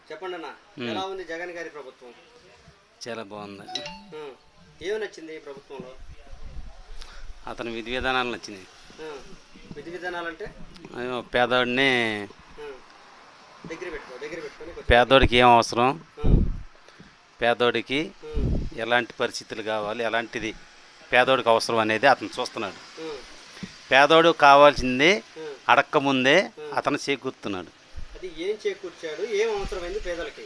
చెప్పండి అన్న, ఎలా ఉంది జగన్ గారి ప్రభుత్వం? చాలా బాగుంది. ఏమి నచ్చింది ఈ ప్రభుత్వంలో? అతని విధి విధానాలు నచ్చినాయి. విధి విధానాలంటే పేదవాడిని దగ్గర పెట్టుకొని పేదోడికి ఏం అవసరం, పేదోడికి ఎలాంటి పరిస్థితులు కావాలి, ఎలాంటిది పేదోడికి అవసరం అనేది అతను చూస్తున్నాడు. పేదోడు కావాల్సింది అడక్క ముందే అతను చేకూరుతున్నాడు. అది ఏం చేకూర్చాడు? ఏం అవసరమైంది పేదలకి?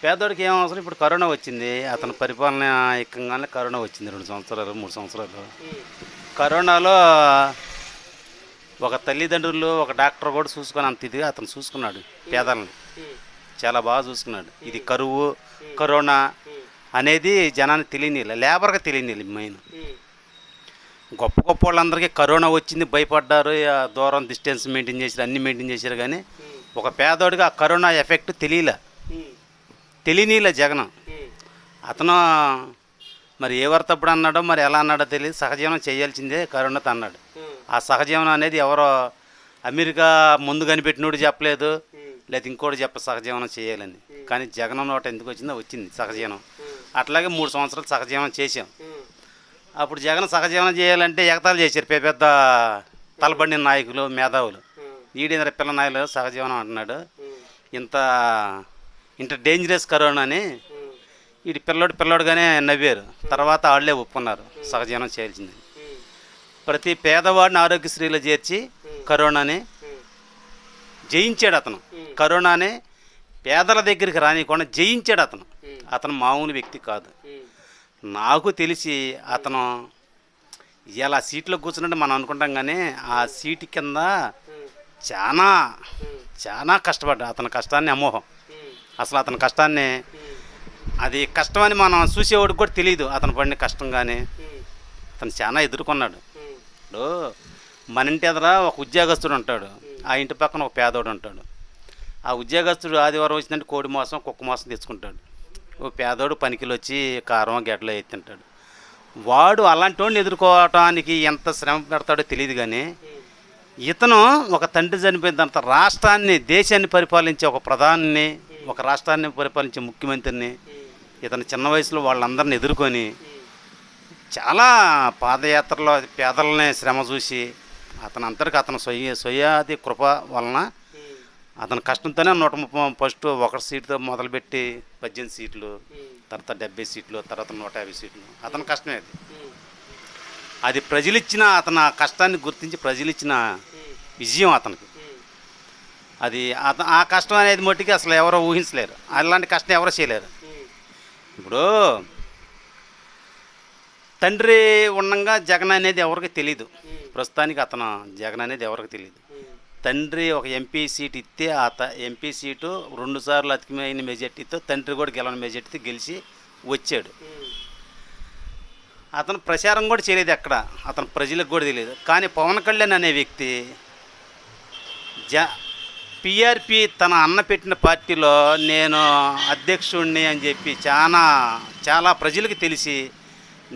పేదోడికి ఏం అవసరం? ఇప్పుడు కరోనా వచ్చింది, అతని పరిపాలన ఎక్కగానే కరోనా వచ్చింది. 2 సంవత్సరాలు 3 సంవత్సరాలు కరోనాలో ఒక తల్లిదండ్రులు ఒక డాక్టర్ కూడా చూసుకొని అంత ఇదిగా అతను చూసుకున్నాడు. పేదలను చాలా బాగా చూసుకున్నాడు. ఇది కరువు కరోనా అనేది జనానికి తెలియనిలే, లేబర్గా తెలియనిలే. మెయిన్ గొప్ప గొప్ప వాళ్ళందరికీ కరోనా వచ్చింది, భయపడ్డారు, దూరం డిస్టెన్స్ మెయింటైన్ చేశారు, అన్నీ మెయింటైన్ చేశారు. కానీ ఒక పేదోడికి ఆ కరోనా ఎఫెక్ట్ తెలియనీలే జగన్. అతను మరి ఏ వరతప్పుడు అన్నాడో మరి ఎలా అన్నాడో తెలియదు. సహజీవనం చేయాల్సిందే కరోనాతో అన్నాడు. ఆ సహజీవనం అనేది ఎవరో అమెరికా ముందు కనిపెట్టినోడు చెప్పలేదు, లేదా ఇంకోటి సహజీవనం చేయాలని. కానీ జగన్ నోట ఎందుకు వచ్చిందో వచ్చింది సహజీవనం. అట్లాగే 3 సంవత్సరాలు సహజీవనం చేసాం. అప్పుడు జగన్ సహజీవనం చేయాలంటే ఎగతాలు చేశారు పెద్ద తలబండిన నాయకులు, మేధావులు. ఈడేంద్ర పిల్ల నాయకులు సహజీవనం అంటున్నాడు, ఇంత డేంజరస్ కరోనా అని. వీడి పిల్లోడుగానే నవ్వారు. తర్వాత వాళ్ళే ఒప్పుకున్నారు సహజీవనం చేయాల్సింది. ప్రతి పేదవాడిని ఆరోగ్యశ్రీలో చేర్చి కరోనాని జయించాడు అతను. కరోనాని పేదల దగ్గరికి రానికుండా జయించాడు అతను. అతను మామూలు వ్యక్తి కాదు. నాకు తెలిసి అతను ఇలా సీట్లో కూర్చున్నట్టు మనం అనుకుంటాం, కానీ ఆ సీటు కింద చాలా చాలా కష్టపడ్డా. అతని కష్టాన్ని అమోహం. అసలు అతని కష్టాన్ని, అది కష్టమని మనం చూసేవాడికి కూడా తెలియదు అతను పడిన కష్టం. కానీ అతను చాలా ఎదుర్కొన్నాడు. ఇప్పుడు మన ఇంటి ఎదుర ఒక ఉద్యోగస్తుడు ఉంటాడు, ఆ ఇంటి పక్కన ఒక పేదోడు ఉంటాడు. ఆ ఉద్యోగస్తుడు ఆదివారం వచ్చిందంటే కోడి మాంసం కుక్క మాంసం తెచ్చుకుంటాడు. ఓ పేదోడు పనికిలో వచ్చి కారం గడ్డలో ఎత్తింటాడు. వాడు అలాంటి వాడిని ఎదుర్కోవటానికి ఎంత శ్రమ పెడతాడో తెలియదు. కానీ ఇతను ఒక తండ్రి చనిపోయిన తర్వాత రాష్ట్రాన్ని, దేశాన్ని పరిపాలించే ఒక ప్రధానిని, ఒక రాష్ట్రాన్ని పరిపాలించే ముఖ్యమంత్రిని ఇతను చిన్న వయసులో వాళ్ళందరిని ఎదుర్కొని చాలా పాదయాత్రలో పేదలని శ్రమ చూసి అతను స్వయాది కృప వలన అతని కష్టంతోనే 130 ఫస్ట్ 1 సీటుతో మొదలుపెట్టి 18 సీట్లు, తర్వాత 70 సీట్లు, తర్వాత 150 సీట్లు. అతని కష్టమే అది ప్రజలిచ్చిన, అతను కష్టాన్ని గుర్తించి ప్రజలిచ్చిన విజయం అతనికి. అది ఆ కష్టం అనేది మట్టికి అసలు ఎవరో ఊహించలేరు. అలాంటి కష్టం ఎవరో చేయలేరు. ఇప్పుడు తండ్రి ఉండగా జగన్ అనేది ఎవరికి తెలీదు. ప్రస్తుతానికి అతను జగన్ అనేది ఎవరికి తెలియదు. తండ్రి ఒక ఎంపీ సీట్ ఇస్తే ఆ ఎంపీ సీటు 2 సార్లు అతికిమైన మెజార్టీతో, తండ్రి కూడా గెలవని మెజార్టీతో గెలిచి వచ్చాడు. అతను ప్రచారం కూడా చేయలేదు ఎక్కడ, అతను ప్రజలకు కూడా తెలియదు. కానీ పవన్ కళ్యాణ్ అనే వ్యక్తి పిఆర్పి తన అన్న పెట్టిన పార్టీలో నేను అధ్యక్షుడిని అని చెప్పి చాలా ప్రజలకు తెలిసి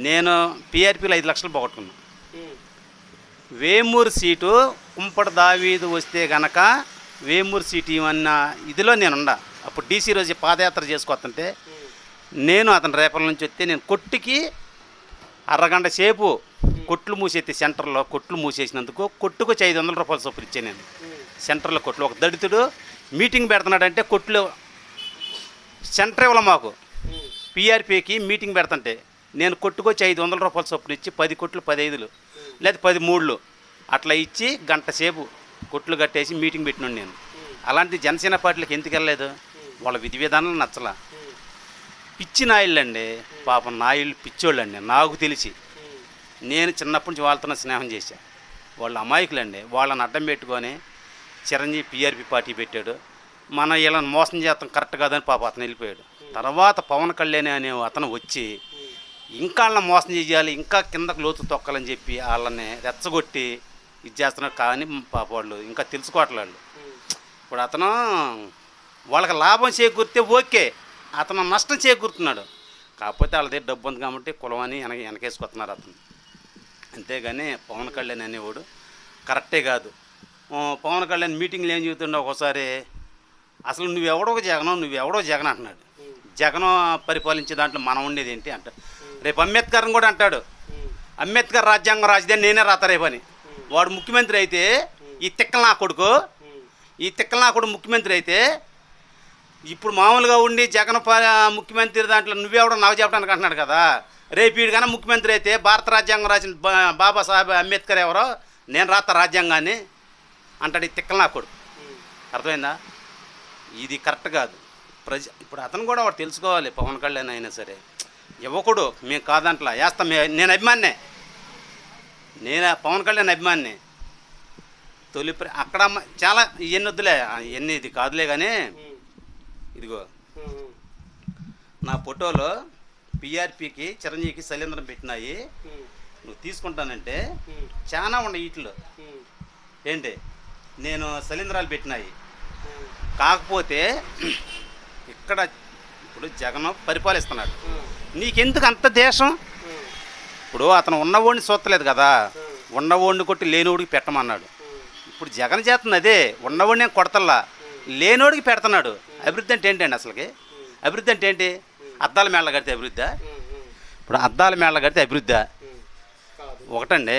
నేను పిఆర్పీలో 5 లక్షలు పోగొట్టుకున్నాను. వేమూరు సీటు కుంపటి దావీదు వస్తే గనక వేమూరు సీటు ఇవన్న ఇదిలో నేనుండా. అప్పుడు డీసీ రోజు పాదయాత్ర చేసుకొస్తుంటే నేను అతని రేపల నుంచి వస్తే నేను కొట్టుకి అరగంట సేపు కొట్లు మూసేస్తే సెంటర్లో కొట్లు మూసేసినందుకు కొట్టుకు 500 రూపాయల చొప్పులు ఇచ్చాను నేను. సెంటర్లో కొట్లు ఒక దళితుడు మీటింగ్ పెడుతున్నాడంటే కొట్లు సెంటర్ ఇవ్వాలి మాకు. పిఆర్పీకి మీటింగ్ పెడుతుంటే నేను కొట్టుకొచ్చి 500 రూపాయల చొప్పులు ఇచ్చి 10 కొట్లు 15 లేదా 13 అట్లా ఇచ్చి గంట సేపు కొట్లు కట్టేసి మీటింగ్ పెట్టినాను నేను. అలాంటి జనసేన పార్టీలకు ఎందుకు వెళ్ళలేదు? వాళ్ళ విధి విధానాలు నచ్చలా. పిచ్చి నాయుళ్ళు అండి, పాపం నాయుళ్ళు పిచ్చోళ్ళు అండి. నాకు తెలిసి నేను చిన్నప్పటి నుంచి వాళ్ళతో స్నేహం చేశాను. వాళ్ళు అమాయకులండి. వాళ్ళని అడ్డం పెట్టుకొని చిరంజీవి పిఆర్పి పార్టీ పెట్టాడు. మనం వీళ్ళని మోసం చేస్తాం కరెక్ట్ కాదని పాప అతను వెళ్ళిపోయాడు. తర్వాత పవన్ కళ్యాణ్ అనే అతను వచ్చి ఇంకా వాళ్ళని మోసం చేయాలి, ఇంకా కిందకు లోతు తొక్కాలని చెప్పి వాళ్ళని రెచ్చగొట్టి ఇది చేస్తున్నారు. కానీ పాప వాళ్ళు ఇంకా తెలుసుకోవట్లేదు. ఇప్పుడు అతను వాళ్ళకి లాభం చేకూరితే ఓకే, అతను నష్టం చేకూరుతున్నాడు. కాకపోతే వాళ్ళ దగ్గర డబ్బు ఉంది కాబట్టి కులమని వెనకేసుకొస్తున్నారు అతను. అంతేగాని పవన్ కళ్యాణ్ అనేవాడు కరెక్టే కాదు. పవన్ కళ్యాణ్ మీటింగ్లు ఏం చెబుతుండే, ఒకసారి అసలు నువ్వెవడో జగన్ అంటున్నాడు. జగన్ పరిపాలించే దాంట్లో మనం ఉండేది ఏంటి అంటాడు. రేపు అంబేద్కర్ని కూడా అంటాడు, అంబేద్కర్ రాజ్యాంగం రాజధాని నేనే రాత రేపని. వాడు ముఖ్యమంత్రి అయితే ఈ తిక్కల నా కొడుకు ముఖ్యమంత్రి అయితే ఇప్పుడు మామూలుగా ఉండి జగన్ ముఖ్యమంత్రి దాంట్లో నువ్వెవడో నాకు చెప్పడానికి అంటున్నాడు కదా. రేపు వీడు కానీ ముఖ్యమంత్రి అయితే భారత రాజ్యాంగం రాసిన బాబాసాహెబ్ అంబేద్కర్ ఎవరో నేను రాత రాజ్యాంగాన్ని అంటాడు ఈ తిక్కల నా కొడుకు. అర్థమైందా? ఇది కరెక్ట్ కాదు. ఇప్పుడు అతను కూడా వాడు తెలుసుకోవాలి. పవన్ కళ్యాణ్ అయినా సరే యువకుడు, మేము కాదంట్లా వేస్తాం. నేను అభిమాన్నే, నేను పవన్ కళ్యాణ్ అభిమాన్నే. అక్కడ చాలా ఇవన్నీ వద్దులే, ఇవన్నీ ఇది కాదులే. కానీ ఇదిగో నా ఫోటోలో పిఆర్పికి చిరంజీవికి శైలేంద్రం పెట్టినాయి. నువ్వు తీసుకుంటానంటే చాలా ఉన్నాయి వీటిలో. ఏంటి నేను శైలేంద్రాలు పెట్టినాయి. కాకపోతే ఇక్కడ ఇప్పుడు జగన్ పరిపాలిస్తున్నాడు. నీకెందుకు అంత దేశం? ఇప్పుడు అతను ఉన్నవాడిని చూస్తలేదు కదా, ఉన్నవాడిని కొట్టి లేనివాడికి పెట్టమన్నాడు. ఇప్పుడు జగన్ చేస్తుంది అదే, ఉన్నవాడిని నేను కొడతల్లా, లేనివాడికి పెడుతున్నాడు. అభివృద్ధి అంటే ఏంటండి అసలుకి? అభివృద్ధి అంటే ఏంటి? అద్దాల మేళ కడితే అభివృద్ధా? ఇప్పుడు అద్దాల మేళ కడితే అభివృద్ధా? ఒకటండి,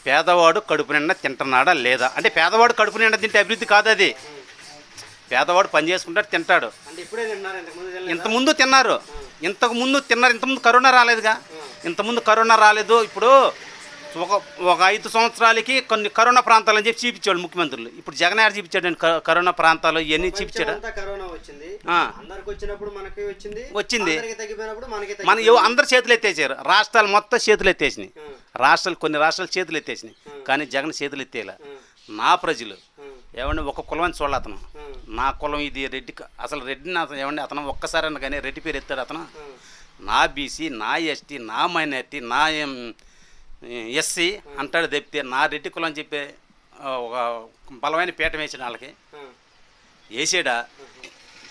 పేదవాడు కడుపు నిండా తింటున్నాడా లేదా అంటే, పేదవాడు కడుపు నిండా తింటే అభివృద్ధి కాదు అది. పేదవాడు పని చేసుకుంటాడు, తింటాడు. ఇంతకుముందు తిన్నారు. ఇంతకుముందు కరోనా రాలేదుగా. ఇంతకుముందు కరోనా రాలేదు. ఇప్పుడు ఒక 5 సంవత్సరాలకి కొన్ని కరోనా ప్రాంతాలు అని చెప్పి చూపించాడు ముఖ్యమంత్రులు. ఇప్పుడు జగన్ యాడ్ చూపించాడు కరోనా ప్రాంతాలు ఇవన్నీ చూపించాడు. వచ్చింది మన అందరు చేతులు ఎత్తేసారు. రాష్ట్రాలు మొత్తం చేతులు ఎత్తేసినాయి. కొన్ని రాష్ట్రాలు చేతులు ఎత్తేసినాయి. కానీ జగన్ చేతులు ఎత్తేలా. నా ప్రజలు ఏమండి ఒక కులం చూడాలి. అతను నా కులం ఇది రెడ్డి, అసలు రెడ్డిని ఏమండి అతను ఒక్కసారి అన్న కానీ రెడ్డి పేరు ఎత్తాడు అతను. నా బీసీ, నా ఎస్టీ, నా మైనార్టీ, నా ఎస్సీ అంటాడు తప్పితే నా రెడ్డి కులం అని చెప్పి ఒక బలమైన పీఠం వేసాడు వాళ్ళకి. వేసాడా?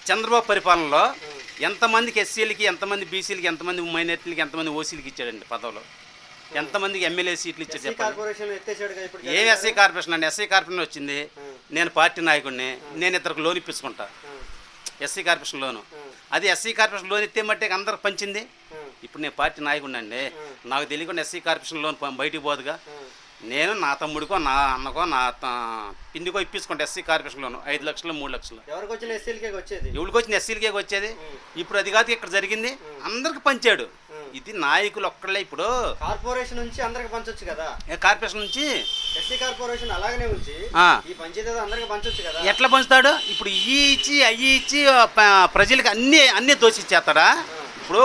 చంద్రబాబు పరిపాలనలో ఎంతమందికి ఎస్సీలకి, ఎంతమంది బీసీలకి, ఎంతమంది మైనార్టీలకి, ఎంతమంది ఓసీలకి ఇచ్చాడండి పదవులు? ఎంతమందికి ఎమ్మెల్యే సీట్లు ఇచ్చాడు చెప్పండి. ఏం ఎస్సీ కార్పొరేషన్ అండి? ఎస్సీ కార్పొరేషన్ వచ్చింది, నేను పార్టీ నాయకుడిని, నేను ఇద్దరికి లోన్ ఇప్పించుకుంటా. ఎస్సీ కార్పొరేషన్ లోను, అది ఎస్సీ కార్పొరేషన్ లోన్ ఇస్తే మట్టే అందరికి పంచింది. ఇప్పుడు నేను పార్టీ నాయకుడిని అండి, నాకు తెలియకుండా ఎస్సీ కార్పొరేషన్ లోన్ బయటికి పోదుగా. నేను నా తమ్ముడికో, నా అన్నకో, నా పిండికో ఇప్పించుకుంటా ఎస్సీ కార్పొరేషన్ లోను 5 లక్షలు 3 లక్షలు. ఎవరికి వచ్చిన ఎస్సీలకే వచ్చేది. ఇప్పుడు అది కాదు ఇక్కడ జరిగింది, అందరికి పంచాడు. ఇది నాయకులు ఒక్కళ్ళే. ఇప్పుడు కార్పొరేషన్ నుంచి అందరికి పంచొచ్చు కదా. కార్పొరేషన్ నుంచి ఎస్సీ కార్పొరేషన్ అలాగనే ఉంచి ఈ పంచాయతీ అందరికి పంచొచ్చు కదా. ఎట్లా పంచుతాడు? ఇప్పుడు అయ్యి ఇచ్చి ప్రజలకి అన్నీ దోషిచ్చేస్తాడా? ఇప్పుడు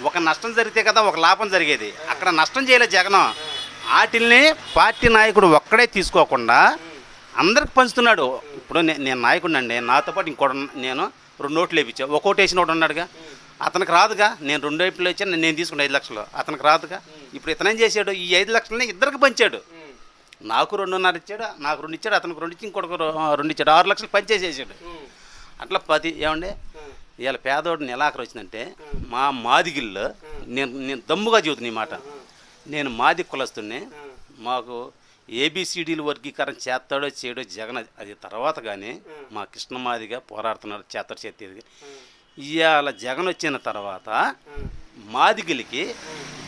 ఒక నష్టం జరిగితే కదా ఒక లాభం జరిగేది. అక్కడ నష్టం చేయలేదు జగన్. వాటిల్ని పార్టీ నాయకుడు ఒక్కడే తీసుకోకుండా అందరికి పంచుతున్నాడు. ఇప్పుడు నేను నాయకుడిని అండి, నాతో పాటు ఇంకోటి నేను 2 నోట్లు వేయించా. ఒక్కోటి వేసిన ఒకటి ఉన్నాడుగా, అతనికి రాదుగా. నేను 2 వైపులు వచ్చాను, నేను తీసుకున్న 5 లక్షలు, అతనికి రాదుగా. ఇప్పుడు ఇతను ఏం చేశాడు? ఈ 5 లక్షలని ఇద్దరికి పంచాడు. నాకు 2.5 ఇచ్చాడు, నాకు 2 ఇచ్చాడు, అతనికి 2 ఇచ్చి ఇంకొక 2 ఇచ్చాడు. 6 లక్షలు పంచేసేసాడు. అట్లా 10 ఏమండి ఇవాళ పేదోడు నెలాఖరు వచ్చిందంటే మా మాదిగిల్లో నేను దమ్ముగా చెబుతున్నా ఈ మాట. నేను మాది కులస్తున్నే. మాకు ఏబిసిడీలు వర్గీకరణ చేస్తాడో చేయడో జగన్ అది తర్వాత కానీ మా కృష్ణమాదిగా పోరాడుతున్నాడు, చేసేది. ఇవాళ జగన్ వచ్చిన తర్వాత మాదిగిలికి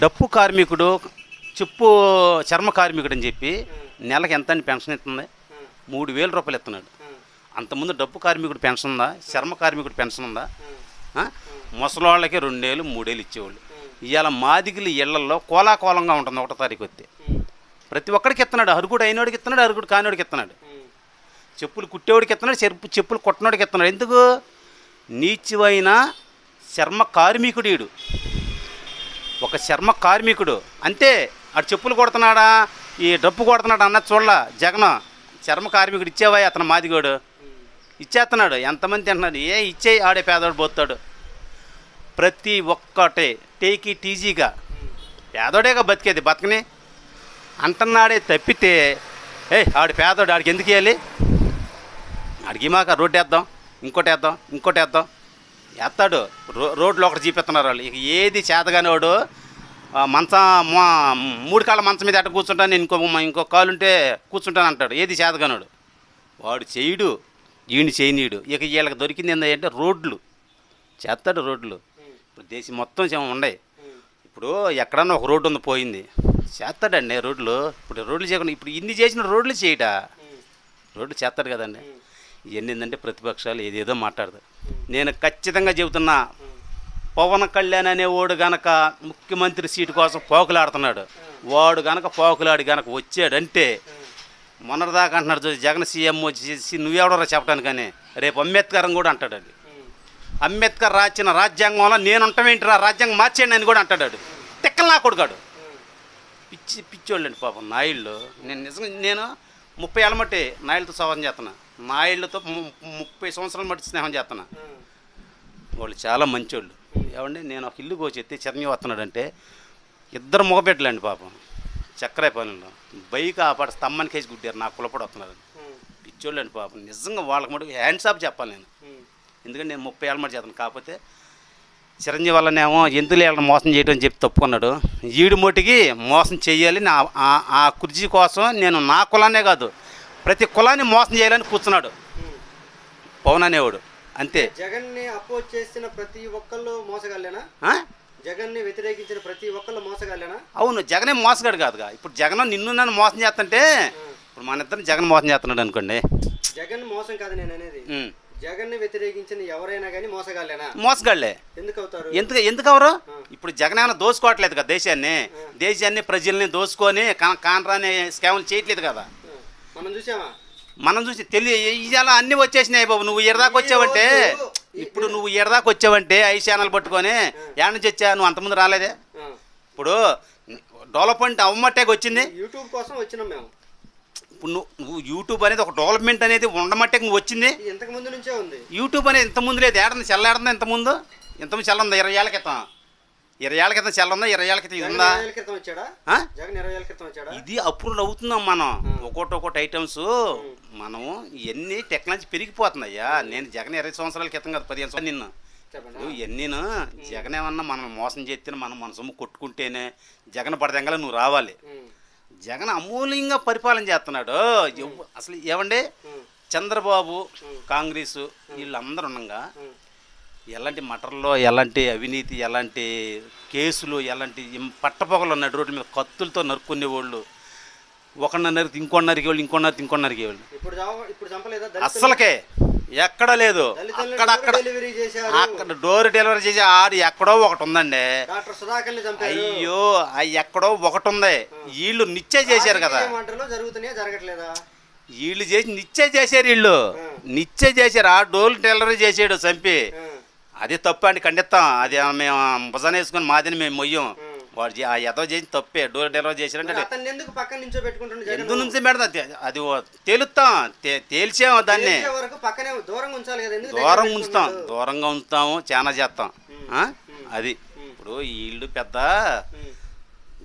డప్పు కార్మికుడు, చర్మ కార్మికుడు అని చెప్పి నెలకు ఎంత అని పెన్షన్ ఇస్తుంది? 3,000 రూపాయలు ఇస్తున్నాడు. అంతకుముందు డప్పు కార్మికుడు పెన్షన్ ఉందా? చర్మ కార్మికుడు పెన్షన్ ఉందా? ముసలోళ్ళకి 2 ఏళ్ళు 3 ఏళ్ళు ఇచ్చేవాళ్ళు. ఇవాళ మాదిగిలి ఇళ్లలో కోలాకోలంగా ఉంటుంది 1వ తారీఖు వస్తే. ప్రతి ఒక్కడికి ఇస్తున్నాడు. అరుగుడు అయినోడికి ఇస్తున్నాడు, అరుగుడు కానివాడికి ఇస్తున్నాడు. చెప్పులు కుట్టేవాడికి ఇస్తున్నాడు, చెప్పులు కుట్టనోడికి ఇస్తున్నాడు. ఎందుకు? నీచువైన చర్మ కార్మికుడు. ఒక చర్మ కార్మికుడు అంతే. అటు చెప్పులు కొడుతున్నాడా, ఈ డప్పు కొడుతున్నాడా అన్నది చూడాల జగన్. చర్మ కార్మికుడు ఇచ్చేవా? అతను మాదిగోడు ఇచ్చేస్తున్నాడు. ఎంతమంది తింటున్నాడు? ఇచ్చే ఆడే పేదవాడు పోతాడు. ప్రతి ఒక్కటే టేకి టీజీగా పేదోడేగా బతికేది, బతకని అంటున్నాడే తప్పితే ఆడు పేదోడు, ఆడికి ఎందుకు ఇవ్వాలి? ఆడికి మాక రోడ్డు వేద్దాం, ఇంకోటి వేద్దాం వేస్తాడు. రోడ్లో ఒకటి చూపిస్తున్నారు వాళ్ళు. ఇక ఏది చేతగానేవాడు మంచం 3 కాళ్ళ మంచం మీద అట్ట కూర్చుంటాను, నేను ఇంకో కాలు ఉంటే కూర్చుంటాను అంటాడు. ఏది చేతగానోడు వాడు చేయడు. ఈయన చేయనీయుడు. ఇక వీళ్ళకి దొరికింది ఏంటంటే రోడ్లు చేస్తాడు. రోడ్లు ఇప్పుడు దేశం మొత్తం ఉన్నాయి. ఇప్పుడు ఎక్కడన్నా ఒక రోడ్డు ఉంది పోయింది చేస్తాడండి రోడ్లు. ఇప్పుడు రోడ్లు చేయకుండా ఇప్పుడు ఇన్ని చేసిన రోడ్లు చేయట రోడ్లు చేస్తాడు కదండి. ఇవన్నీ ఏంటంటే ప్రతిపక్షాలు ఏదేదో మాట్లాడదు. నేను ఖచ్చితంగా చెబుతున్నా, పవన్ కళ్యాణ్ అనేవాడు గనక ముఖ్యమంత్రి సీటు కోసం పోకులాడుతున్నాడు. వాడు గనక పోకులాడి గనక వచ్చాడంటే మొన్నటిదాకా అంటున్నాడు చూసి జగన్ సీఎం వచ్చేసి నువ్వెవడరా చెప్పడానికని, రేపు అంబేద్కర్ కూడా అంటాడు. అంబేద్కర్ రాసిన రాజ్యాంగంలో నేను ఉంటామేంటిరా, రాజ్యాంగం మార్చేయండి అని కూడా అంటాడు. తిక్కలు నా కొడుకాడు. పిచ్చోళ్ళండి పాపం నాయుళ్ళు. నేను నిజంగా 30 ఏళ్ళ మట్టి నాయుళ్ళతో సవాసం చేస్తున్నా. నాయుళ్ళతో 30 సంవత్సరాల మట్టి స్నేహం చేస్తున్నా. వాళ్ళు చాలా మంచోళ్ళు. ఏమండి నేను ఒక ఇల్లు కోచెత్తి చిరంజీవి వస్తున్నాడంటే ఇద్దరు మగబిడ్డలండి పాపం చక్రాయపాలెంలో బైక్ ఆపాడు స్తంభానికి వేసి గుడ్డారు. నా కులపడి వస్తున్నారు. పిచ్చోళ్ళండి పాపం. నిజంగా వాళ్ళకి మటుకు హ్యాండ్స్ ఆఫ్ చెప్పాలి నేను. ఎందుకంటే నేను 30 ఏళ్ళ మట్టి చేస్తాను. కాకపోతే చిరంజీవి వల్లనేమో ఎందుకు వీళ్ళని మోసం చేయడం అని చెప్పి తప్పుకున్నాడు. ఈడు మొటికి మోసం చేయాలి ఆ కుర్చీ కోసం నేను నా కులాన్నే కాదు ప్రతి కులాన్ని మోసం చేయాలని కూర్చున్నాడు పవన్ అనేవాడు. అంతే. జగన్ని అపోజ్ చేసిన ప్రతి ఒక్కళ్ళు మోసగాళ్ళేనా? జగన్ని వ్యతిరేకించిన ప్రతి ఒక్కళ్ళు మోసగాళ్ళేనా? అవును, జగనే మోసగాడు కాదుగా. ఇప్పుడు జగన్ నిన్ను నన్ను మోసం చేస్తుంటే ఇప్పుడు మన ఇద్దరు జగన్ మోసం చేస్తున్నాడు అనుకోండి. జగన్ మోసం కాదు నేను అనేది. జగన్ని వ్యతిరేకించిన ఎవరైనా కానీ మోసగాళ్ళేనా? మోసగాళ్లే. ఎందుకు అవుతారు? ఎందుకు అవరు? ఇప్పుడు జగన్ ఏమైనా దోసుకోవట్లేదు కదా దేశాన్ని ప్రజల్ని దోసుకొని కానరాని స్కాములు చేయట్లేదు కదా. మనం చూసి ఇలా అన్నీ వచ్చేసినాయి బాబు. నువ్వు ఎడదాకా వచ్చావంటే ఇప్పుడు నువ్వు ఎడదాకా వచ్చావంటే 5 ఛానల్ పట్టుకొని ఏడ నుంచి వచ్చా? నువ్వు అంతకుముందు రాలేదే. ఇప్పుడు డెవలప్మెంట్ అవ్వమట్టేకి వచ్చింది. యూట్యూబ్ కోసం వచ్చినాం మేము. ఇప్పుడు నువ్వు యూట్యూబ్ అనేది ఒక డెవలప్మెంట్ అనేది ఉండమట్టే నువ్వు వచ్చింది. ఇంతకు ముందు నుంచే ఉంది యూట్యూబ్ అనేది. ఇంతకుముందు లేదు. ఏడాది చెల్లాడుందా? ఇంతకుముందు చెల్లందా? 20 ఏళ్ళ క్రితం 20 ఏళ్ళ క్రితం చెల్లందా? 20 ఏళ్ళ క్రితం ఉందా? ఇది అప్రూవ్ అవుతున్నాం మనం. ఒక్కొక్కటి ఐటమ్స్ మనం ఇవన్నీ టెక్నాలజీ పెరిగిపోతున్నాయ్యా. నేను జగన్ 20 సంవత్సరాల క్రితం కదా 15 సంవత్సరాలు నిన్ను ఇవన్నీను జగన్ ఏమన్నా మనం మోసం చేస్తే మనం మన సొమ్ము కొట్టుకుంటేనే జగన్ పడదంగా నువ్వు రావాలి. జగన్ అమూల్యంగా పరిపాలన చేస్తున్నాడు. అసలు ఏమండి చంద్రబాబు కాంగ్రెస్ వీళ్ళందరూ ఉండగా ఎలాంటి మటర్లో ఎలాంటి అవినీతి ఎలాంటి కేసులు ఎలాంటి పట్టపొగలు ఉన్నాయి. రోడ్ల మీద కత్తులతో నరుక్కునేవాళ్ళు, ఒకరిని నరికి ఇంకొన్ని నరికేవాళ్ళు, ఇంకొన్ని నరికేవాళ్ళు. అస్సలకే ఎక్కడ లేదు. అక్కడ డోర్ డెలివరీ చేసి ఆడు ఎక్కడో ఒకటి ఉందండి. అయ్యో ఎక్కడో ఒకటి ఉంది. వీళ్ళు నిశ్చయ చేశారు కదా. వీళ్ళు చేసి నిశ్చయ చేశారు. వీళ్ళు నిశ్చయ చేశారు. ఆ డోర్ డెలివరీ చేసాడు చంపి. అది తప్పు అండి, ఖండిస్తాం. అది మేము భుజాన వేసుకొని మాదిని మేము మొయ్యం. వాడు ఆ ఎదో చేసి తప్పే. డోర్ డెలివరీ చేశారంటే ఎందుకు నుంచి పెడతా అది తేలుస్తాం. తేల్చాము దాన్ని. దూరంగా ఉంచుతాము. చాలా చేస్తాం. అది ఇప్పుడు వీళ్ళు పెద్ద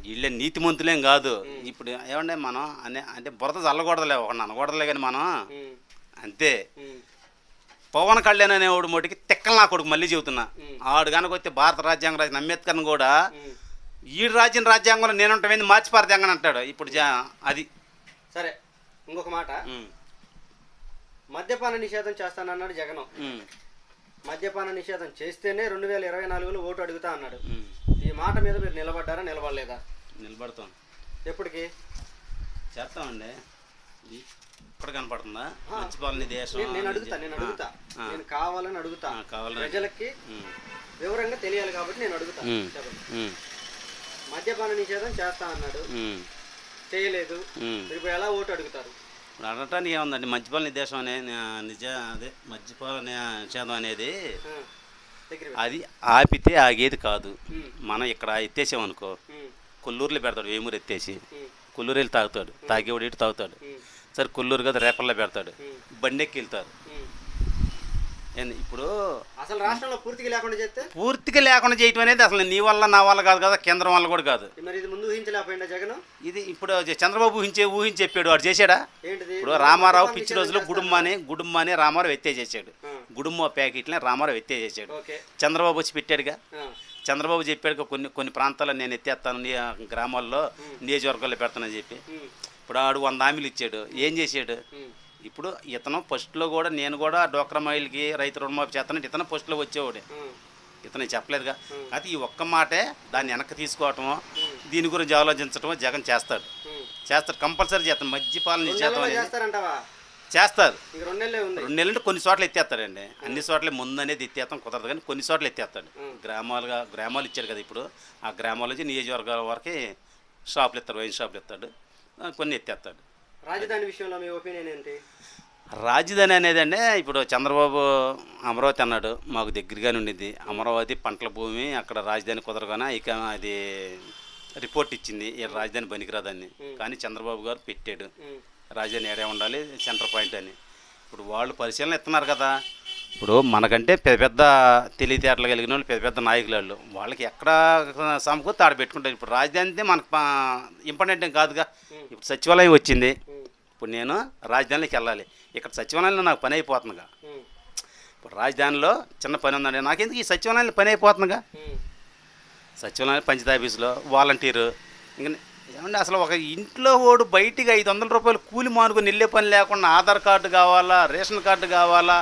వీళ్ళే నీతిమంతులేం కాదు. ఇప్పుడు ఏమంటే మనం అంటే బురద చల్లకూడదులే, ఒకటి అనకూడదులే కానీ మనం అంతే. పవన్ కళ్యాణ్ అనేవాడు మోటికి తిక్కలు నా కొడుకు. మళ్ళీ చెబుతున్నా, ఆడు కనుక వస్తే భారత రాజ్యాంగం రాసిన అంబేద్కర్ని కూడా ఈడు రాజ్యం రాజ్యాంగంలో నేనుంటామేంది మార్చిపారు జగన్ అంటాడు. ఇప్పుడు అది సరే. ఇంకొక మాట, మద్యపాన నిషేధం చేస్తానన్నాడు జగన్. మద్యపాన నిషేధం చేస్తేనే 2024లో ఓటు అడుగుతా అన్నాడు. ఈ మాట మీద మీరు నిలబడ్డారా నిలబడలేదా? నిలబడతాం. ఎప్పటికి చేస్తామండి. ఇక్కడ కనపడుతుందా మంచిపాలని దేశం? నేను అడుగుతా నేను కావాలని అడుగుతా. ప్రజలకి వివరంగా తెలియాలి కాబట్టి నేను అడుగుతా. మద్యపాన నిషేధం చేస్తా అన్నాడు, చేయలేదు. ఇప్పుడు ఎలా ఓటు అడుగుతారు? అడగటానికి ఏముందండి, మద్యపాల దేశం అనే అదే మద్యపాల నిషేధం అనేది అది ఆపితే ఆగేది కాదు. మనం ఇక్కడ ఎత్తేసామనుకో, కొల్లూరులో పెడతాడు. వేమూరు ఎత్తేసి కొల్లూరు వెళ్ళి తాగుతాడు. తాగేవాడు ఇటు తాగుతాడు. సరే కొల్లూరు కదా రేపల్లో పెడతాడు. బండెక్కి వెళ్తారు. ఇప్పుడు అసలు రాష్ట్రంలో పూర్తిగా లేకుండా చేయటం అనేది అసలు నీ వల్ల నా వల్ల కాదు కదా, కేంద్రం వల్ల కూడా కాదు. మరి ఇది ముందు ఊహించలేకపోయిందా జగన్? ఇది ఇప్పుడు చంద్రబాబు ఊహించి చెప్పాడు. వాడు చేశాడా? ఇప్పుడు రామారావు పిచ్చి రోజులో గుడుమ్మాని రామారావు ఎత్తేసేసాడు. గుడుమ్మ ప్యాకెట్లని రామారావు ఎత్తేసేసాడు. చంద్రబాబు వచ్చి పెట్టాడుగా. చంద్రబాబు చెప్పాడు కొన్ని ప్రాంతాల్లో నేను ఎత్తేస్తాను, గ్రామాల్లో నియోజకవర్గాల్లో పెడతానని చెప్పి. ఇప్పుడు ఆడు 100 హామీలు ఇచ్చాడు. ఏం చేశాడు? ఇప్పుడు ఇతను ఫస్ట్లో కూడా నేను కూడా డోక్రా మహిళకి రైతు రుణమాఫీ చేస్తానంటే ఇతను ఫస్ట్లో వచ్చేవాడే, ఇతను చెప్పలేదుగా. అయితే ఈ ఒక్క మాటే దాన్ని వెనక్కి తీసుకోవటమో దీని గురించి ఆలోచించటమో జగన్ చేస్తాడు కంపల్సరీ చేస్తాడు. మద్యపాలన చేస్తారు. 2 నెలలు అంటే కొన్ని చోట్ల ఎత్తేస్తాడండి, అన్ని చోట్ల ముందు అనేది ఎత్తేస్తాం కుదరదు, కానీ కొన్ని చోట్ల ఎత్తేస్తాడు. గ్రామాలు ఇచ్చాడు కదా ఇప్పుడు, ఆ గ్రామాల నుంచి నియోజకవర్గాల వరకు షాపులు ఇస్తారు, వైన్ షాపులు ఇస్తాడు, కొన్ని ఎత్తేస్తాడు. రాజధాని విషయంలో మీ ఒపీనియన్ ఏంటి? రాజధాని అనేది అంటే ఇప్పుడు చంద్రబాబు అమరావతి అన్నాడు, మాకు దగ్గరగానే ఉండింది అమరావతి పంటల భూమి, అక్కడ రాజధాని కుదరగానే ఇక అది రిపోర్ట్ ఇచ్చింది ఈ రాజధాని పనికిరాదని. కానీ చంద్రబాబు గారు పెట్టాడు రాజధాని ఏడే ఉండాలి సెంటర్ పాయింట్ అని. ఇప్పుడు వాళ్ళు పరిశీలన ఇస్తున్నారు కదా. ఇప్పుడు మనకంటే పెద్ద పెద్ద తెలివితేటలు కలిగిన వాళ్ళు పెద్ద పెద్ద నాయకులు వాళ్ళు, వాళ్ళకి ఎక్కడ సమకూర్చి ఆడ పెట్టుకుంటారు. ఇప్పుడు రాజధాని అంటే మనకు ఇంపార్టెంట్ ఏం కాదుగా. ఇప్పుడు సచివాలయం వచ్చింది, ఇప్పుడు నేను రాజధానిలోకి వెళ్ళాలి, ఇక్కడ సచివాలయంలో నాకు పని అయిపోతుందిగా. ఇప్పుడు రాజధానిలో చిన్న పని ఉందండి, నాకెందుకు ఈ సచివాలయంలో పని అయిపోతుందిగా. సచివాలయం పంచాయతీ ఆఫీసులో వాలంటీరు ఇంకా ఏమంటే అసలు ఒక ఇంట్లో ఓడు బయటికి 500 రూపాయలు కూలి మానుకొని వెళ్ళే పని లేకుండా ఆధార్ కార్డు కావాలా, రేషన్ కార్డు కావాలా,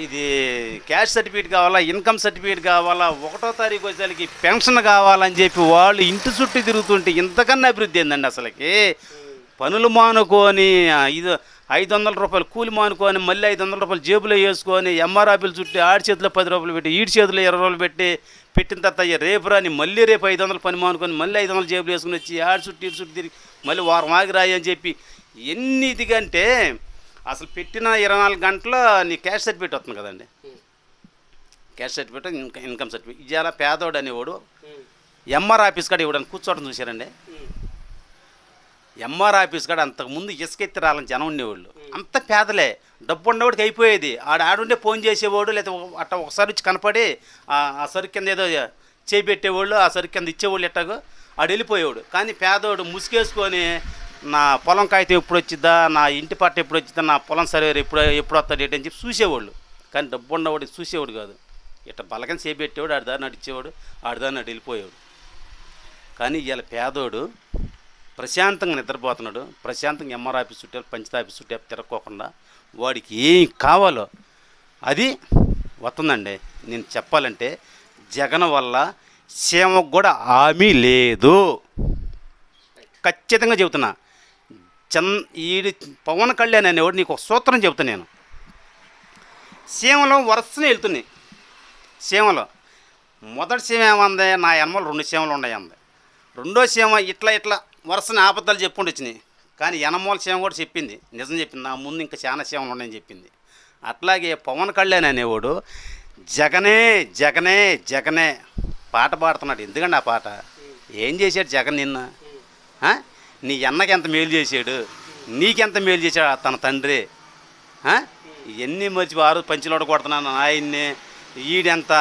ఇది క్యాష్ సర్టిఫికేట్ కావాలా, ఇన్కమ్ సర్టిఫికేట్ కావాలా, 1వ తారీఖు వచ్చేసరికి పెన్షన్ కావాలని చెప్పి వాళ్ళు ఇంటి చుట్టూ తిరుగుతుంటే ఇంతకన్నా అభివృద్ధి ఏందండి అసలుకి. పనులు మానుకొని 500 రూపాయలు కూలి మానుకొని మళ్ళీ 500 రూపాయలు జేబులో వేసుకొని ఎంఆర్ఆఫీలు చుట్టి ఆడి చేతిలో 10 రూపాయలు పెట్టి ఈడి చేతిలో 20 రూపాయలు పెట్టి పెట్టిన తర్వాత రేపు రాని మళ్ళీ రేపు 500 పని మానుకొని మళ్ళీ 500 జేబులు వేసుకుని వచ్చి ఆడి చుట్టూ ఇటు చుట్టూ తిరిగి మళ్ళీ వారం ఆగి రాయి అని చెప్పి ఎన్ని ఇదిగంటే అసలు పెట్టిన 24 గంటల్లో నీ క్యాష్ సర్టిఫికేట్ వస్తుంది కదండి. క్యాష్ సర్టిఫికేట్ ఇన్కమ్ సర్టిఫికేట్ ఇవాళ పేదోడు అనేవాడు ఎంఆర్ ఆఫీస్ కాడ ఇవ్వడానికి కూర్చోవడం చూశారండి. ఎంఆర్ ఆఫీస్ కాడ అంతకుముందు ఇసుకెత్తి రాలని జనం ఉండేవాళ్ళు, అంత పేదలే, డబ్బు ఉండేవాడికి అయిపోయేది. ఆడుండే ఫోన్ చేసేవాడు, లేదా అట్లా ఒకసారి వచ్చి కనపడి ఆ సరుకు కింద ఏదో చేపెట్టేవాళ్ళు, ఆ సరుకు కింద ఇచ్చేవాళ్ళు ఎట్టాగో ఆడు వెళ్ళిపోయేవాడు. కానీ పేదోడు ముసుగేసుకొని నా పొలం కాగితం ఎప్పుడు వచ్చిద్దా, నా ఇంటి పట్ట ఎప్పుడు వచ్చిద్దా, నా పొలం సర్వేరు ఎప్పుడు వస్తాడు ఏంటి అని చెప్పి చూసేవాళ్ళు. కానీ డబ్బు ఉన్నవాడికి చూసేవాడు కాదు, ఇట్లా బలకని చేపెట్టేవాడు, ఆడిదాన్ని నడిచేవాడు, ఆడిదాన్ని అటు వెళ్ళిపోయేవాడు. కానీ ఇవాళ పేదోడు ప్రశాంతంగా నిద్రపోతున్నాడు, ప్రశాంతంగా ఎంఆర్ ఆఫీస్ చుట్టే పంచాయతీ ఆఫీస్ చుట్టే తిరగకోకుండా వాడికి ఏం కావాలో అది వస్తుందండి. నేను చెప్పాలంటే జగన్ వల్ల సీమకు కూడా హామీ లేదు, ఖచ్చితంగా చెబుతున్నా. ఈడు పవన్ కళ్యాణ్ అనేవాడు నీకు ఒక సూత్రం చెబుతాను నేను. సీమలో వరుసనే వెళ్తున్నాయి. సీమలో మొదటి సీమ ఏమంది, నా ఎనమలు 2 సీమలు ఉన్నాయి అంది. రెండో సీమ ఇట్లా వరుసని ఆపత్తాలు చెప్పుకుంటూ వచ్చినాయి. కానీ ఎనమూల సీమ కూడా చెప్పింది, నిజం చెప్పింది, నా ముందు ఇంకా చాలా సీమలు ఉన్నాయని చెప్పింది. అట్లాగే పవన్ కళ్యాణ్ అనేవాడు జగనే జగనే జగనే పాట పాడుతున్నాడు. ఎందుకండి ఆ పాట? ఏం చేశాడు జగన్ నిన్న? నీ అన్నకి ఎంత మేలు చేశాడు, నీకెంత మేలు చేశాడు తన తండ్రి? ఇవన్నీ మర్చి ఆరు పంచిలోడు కొడుతున్నాను ఆయన్ని. ఈడెంత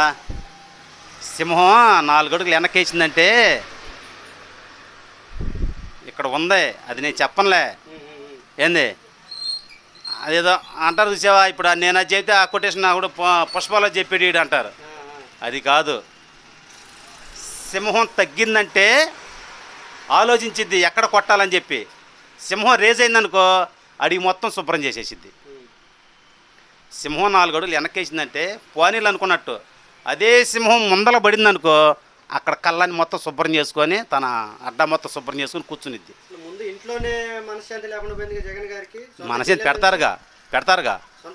సింహం 4 అడుగులు వెనకేసిందంటే ఇక్కడ ఉంది, అది నేను చెప్పనులే. ఏంది అదేదో అంటారు చూసావా, ఇప్పుడు నేను అది చెప్తే ఆ కొటేషన్ కూడా పుష్పాలో చెప్పాడు ఈడు అంటారు. అది కాదు. సింహం తగ్గిందంటే ఆలోచించిద్ది ఎక్కడ కొట్టాలని చెప్పి. సింహం రేజ్ అయిందనుకో అడిగి మొత్తం శుభ్రం చేసేసిద్ది. సింహం 4 అడుగులు వెనక్కేసిందంటే పోనీలు అనుకున్నట్టు. అదే సింహం ముందల పడిందనుకో అక్కడ కళ్ళని మొత్తం శుభ్రం చేసుకొని తన అడ్డా మొత్తం శుభ్రం చేసుకొని కూర్చునిద్ది. ముందు ఇంట్లోనే మనశ్శాంతి లేకుండా పోయింది జగన్ గారికి. మనశ్శాంతి పెడతారుగా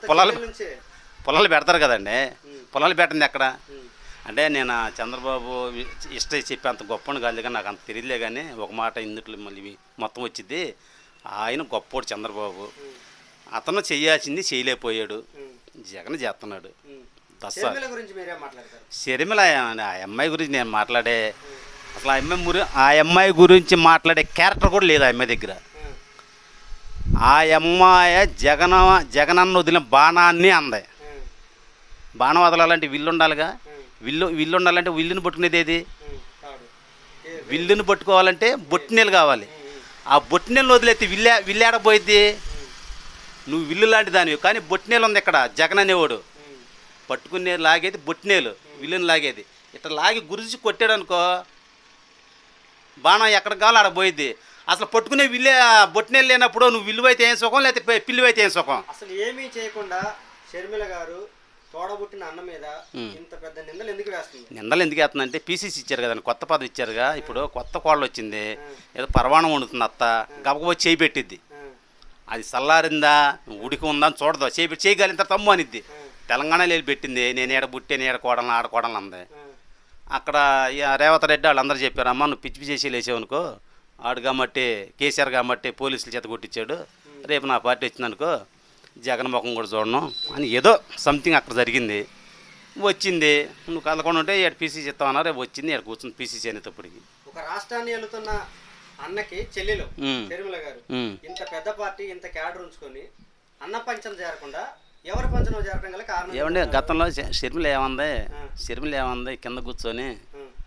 పొలాలు పెడతారు కదండి. పొలాలు పెట్టింది ఎక్కడ అంటే నేను చంద్రబాబు ఇష్టం చెప్పి అంత గొప్పని కాదు కానీ నాకు అంత తెలియలే. కానీ ఒక మాట ఇందుట్లో మళ్ళీ మొత్తం వచ్చింది. ఆయన గొప్పోడు చంద్రబాబు, అతను చేయాల్సింది చేయలేకపోయాడు, జగన్ చేస్తున్నాడు. షర్మిల ఆ అమ్మాయి గురించి నేను మాట్లాడే అసలు ఆ అమ్మాయి గురించి మాట్లాడే క్యారెక్టర్ కూడా లేదు ఆ అమ్మాయి దగ్గర. ఆ అమ్మాయి జగనన్న వదిలిన బాణాన్ని అంది. బాణం వదలాలంటే విల్లు ఉండాలిగా. విల్లు ఉండాలంటే విల్లుని పట్టుకునేది ఏది? విల్లుని పట్టుకోవాలంటే బొట్టినీళ్ళు కావాలి. ఆ బొట్టినీళ్ళు వదిలేస్తే విల్లేడపోయిద్ది. నువ్వు విల్లు లాంటి దానివి, కానీ బొట్టినీళ్ళు ఉంది ఇక్కడ. జగన్ అనేవాడు పట్టుకునే లాగేది బొట్టినేలు, విల్లుని లాగేది. ఇట్లా లాగి గురించి కొట్టాడు అనుకో బాణం ఎక్కడికి కావాలో ఆడ పోయిద్ది. అసలు పట్టుకునే బొట్టినెళ్ళు లేనప్పుడు నువ్వు విలువైతే ఏం సుఖం, లేకపోతే పిల్లువైతే ఏం సుఖం? అసలు ఏమీ చేయకుండా షర్మిల గారు తోడబుట్టిన అన్న మీద ఇంత పెద్ద నిందలు ఎందుకు వేస్తుంది? నిందలు ఎందుకు వేస్తుందంటే పీసీసీ ఇచ్చారు కదండి, కొత్త పదవి ఇచ్చారుగా. ఇప్పుడు కొత్త కోళ్ళు వచ్చింది, ఏదో పరవాణం వండుతుంది అత్త, గబగబా చేయి పెట్టిద్ది. అది చల్లారిందా ఉడికి ఉందా అని చూడదు, చేయగలిగిన తమ్ము అనిద్ది. తెలంగాణలో వెళ్ళి పెట్టింది, నేను ఏడ బుట్టే నేను ఏడకోవడం ఆడుకోవడం అంది. అక్కడ రేవంత్ రెడ్డి వాళ్ళందరూ చెప్పారు, అమ్మ నువ్వు పిచ్చి చేసి లేచావనుకో, ఆడు కాబట్టి కేసీఆర్ కాబట్టి పోలీసుల చేత కొట్టించాడు, రేపు నా పార్టీ వచ్చిందనుకో జగన్ ముఖం కూడా చూడను అని ఏదో సంథింగ్ అక్కడ జరిగింది. వచ్చింది, నువ్వు కదలకుండా ఉంటే ఇక్కడ పీసీసీ ఇస్తామన్నా, రేపు వచ్చింది ఇక్కడ కూర్చుంది పీసీసీ అనేటప్పటికి. ఒక రాష్ట్రాన్ని వెళుతున్న అన్నకి చెల్లెలు షర్మిల గారు ఇంత పెద్ద పార్టీ ఇంత క్యాడర్ ఉంచుకొని అన్న పంచం చేరకుండా ఎవరి పంచం చేరడం గల కారణం ఏమంటే గతంలో షర్మిల ఏమంది కింద కూర్చొని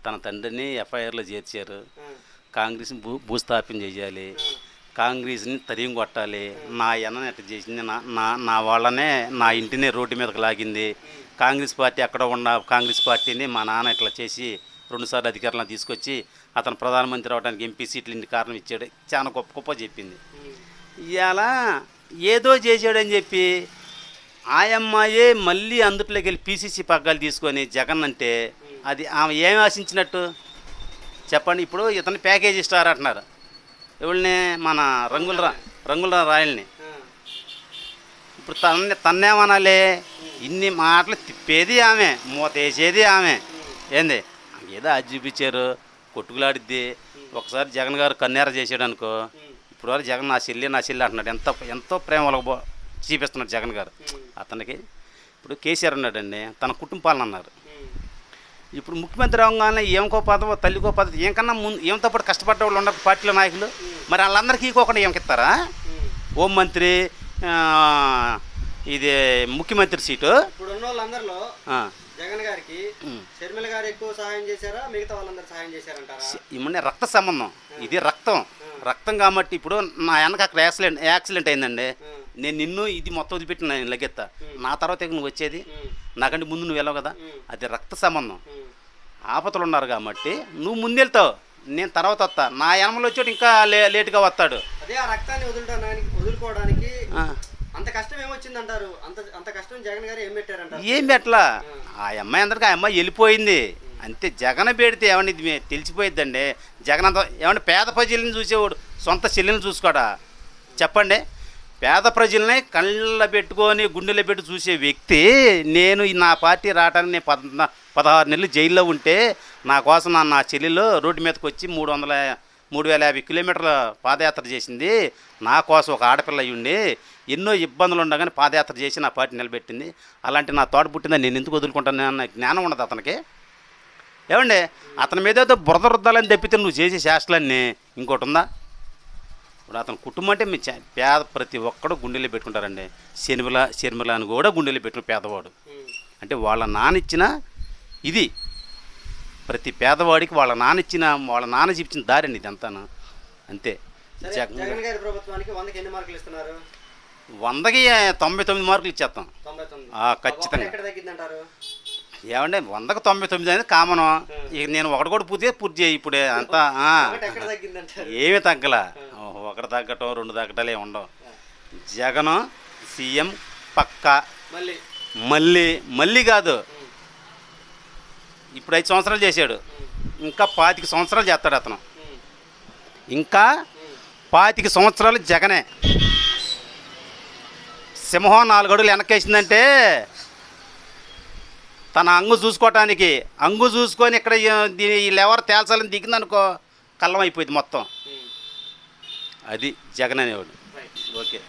తన తండ్రిని ఎఫ్ఐఆర్లో చేర్చారు, కాంగ్రెస్ని భూస్థాపన చేయాలి, కాంగ్రెస్ని తరిం కొట్టాలి, నా ఎన్నని ఎట్లా చేసింది, నా వాళ్ళనే నా ఇంటిని రోడ్డు మీదకి లాగింది, కాంగ్రెస్ పార్టీ అక్కడ ఉన్న కాంగ్రెస్ పార్టీని మా నాన్న ఇట్లా చేసి 2 సార్లు అధికారంలో తీసుకొచ్చి అతను ప్రధానమంత్రి అవడానికి ఎంపీ సీట్లు ఇంటి కారణం ఇచ్చాడు, చాలా గొప్ప చెప్పింది. ఇవాళ ఏదో చేశాడని చెప్పి ఆయమ్మాయే మళ్ళీ అందుట్లోకి వెళ్ళి పీసీసీ పగ్గాలు తీసుకొని జగన్ అంటే అది ఆమె ఏమి ఆశించినట్టు చెప్పండి? ఇప్పుడు ఇతను ప్యాకేజీ స్టార్ అంటున్నారు, ఎవరిని మన రంగుల రాయల్ని. ఇప్పుడు తన్నేమనాలి? ఇన్ని మాటలు తిప్పేది ఆమె, మూతేసేది ఆమె. ఏంది ఏదో అది చూపించారు, కొట్టుకులాడిద్ది. ఒకసారి జగన్ గారు కన్నేర చేసాడు అనుకో, ఇప్పుడు వరకు జగన్ నా చెల్లి అంటున్నాడు. ఎంతో ప్రేమ వాళ్ళకు చూపిస్తున్నాడు జగన్ గారు అతనికి. ఇప్పుడు కేసీఆర్ అన్నాడండి, తన కుటుంబాలను అన్నారు. ఇప్పుడు ముఖ్యమంత్రి అవగానే ఏమకో పదవో తల్లికో పదవి ఏమకన్నా ముందు ఏమితో పాటు కష్టపడ్డ వాళ్ళు ఉన్నారు పార్టీల నాయకులు, మరి వాళ్ళందరికీ ఇవ్వకుండా ఏమకిస్తారా? హోంమంత్రి, ఇది ముఖ్యమంత్రి సీటు. ఇప్పుడు ఉన్న వాళ్ళందరిలో జగన్ గారికి షర్మిల గారు ఎక్కువ సహాయం చేశారా, మిగతా వాళ్ళందరూ సహాయం చేశారంటారా? ఇమ్మనే రక్త సంబంధం, ఇది రక్తం కాబట్టి. ఇప్పుడు నా వెనక అక్కడ యాక్సిడెంట్ అయిందండి, నేను నిన్ను ఇది మొత్తం వదిలిపెట్టి నేను లగెత్తా, నా తర్వాత నువ్వు వచ్చేది, నాకంటే ముందు నువ్వు వెళ్ళవు కదా, అది రక్త సంబంధం. ఆపదలు ఉన్నారు కాబట్టి నువ్వు ముందెళ్తావు, నేను తర్వాత వస్తా, నా ఎనమలు వచ్చాడు ఇంకా లేటుగా వస్తాడు. అదే ఆ రక్తాన్ని వదులుకోవడానికి అంత కష్టం ఏమొచ్చిందంటారు? అంత కష్టం జగన్ గారు ఏం పెట్టారంటారు? ఏం పెట్టలా, ఆ అమ్మాయి అందరికీ ఆ అమ్మాయి వెళ్ళిపోయింది అంతే. జగన్ పెడితే ఏమన్నా ఇది తెలిసిపోయిద్దండి. జగన్ అంత ఏమన్నా పేద ప్రజల్ని చూసేవాడు సొంత చెల్లెని చూసుకోడా చెప్పండి? పేద ప్రజల్ని కళ్ళ పెట్టుకొని గుండెలో పెట్టి చూసే వ్యక్తి నేను నా పార్టీ రావడానికి నేను 16 నెలలు జైల్లో ఉంటే నా కోసం నా చెల్లెలు రోడ్డు మీదకి వచ్చి 350 కిలోమీటర్ల పాదయాత్ర చేసింది, నా కోసం ఒక ఆడపిల్ల అయ్యుండి ఎన్నో ఇబ్బందులు ఉండగానే పాదయాత్ర చేసి నా పార్టీ నిలబెట్టింది. అలాంటి నా తోట పుట్టిందని నేను ఎందుకు వదులుకుంటాను అన్న జ్ఞానం ఉండదు అతనికి. ఏమండి అతని మీద ఏదో బురద రుద్దాలని తప్పితే నువ్వు చేసే శాస్త్రాలన్నీ ఇంకోటి ఉందా? ఇప్పుడు అతని కుటుంబం అంటే మీ పేద ప్రతి ఒక్కడు గుండెలో పెట్టుకుంటారండి. షర్మిల అని కూడా గుండెలో పెట్టుకుని పేదవాడు అంటే వాళ్ళ నానిచ్చిన ఇది ప్రతి పేదవాడికి వాళ్ళ నాన్న చూపించిన దారండి ఇదంతాను అంతే. జగన్ గారి ప్రభుత్వానికి 100కి ఎన్ని మార్కులు ఇస్తున్నారు? 100కి 99 మార్కులు ఇచ్చేస్తాం ఖచ్చితంగా. ఏమంటే 100కి 99 అనేది కామను. ఇక నేను ఒకటి కూడా పూర్తి చేయి ఇప్పుడే అంతా ఏమీ తగ్గల. ఒకటి తగ్గటం 2 తగ్గటాలే ఉండవు. జగన్ సీఎం పక్కా. మళ్ళీ కాదు, ఇప్పుడు 5 సంవత్సరాలు చేశాడు, ఇంకా 25 సంవత్సరాలు చేస్తాడు అతను. ఇంకా 25 సంవత్సరాలు జగనే. సింహం 4 అడుగులు వెనకేసిందంటే తన అంగు చూసుకొని ఇక్కడ వీళ్ళెవరు తేల్చాలని దిగిందనుకో కళ్ళం అయిపోయింది మొత్తం. అది జగన్ అనేవాడు. ఓకే.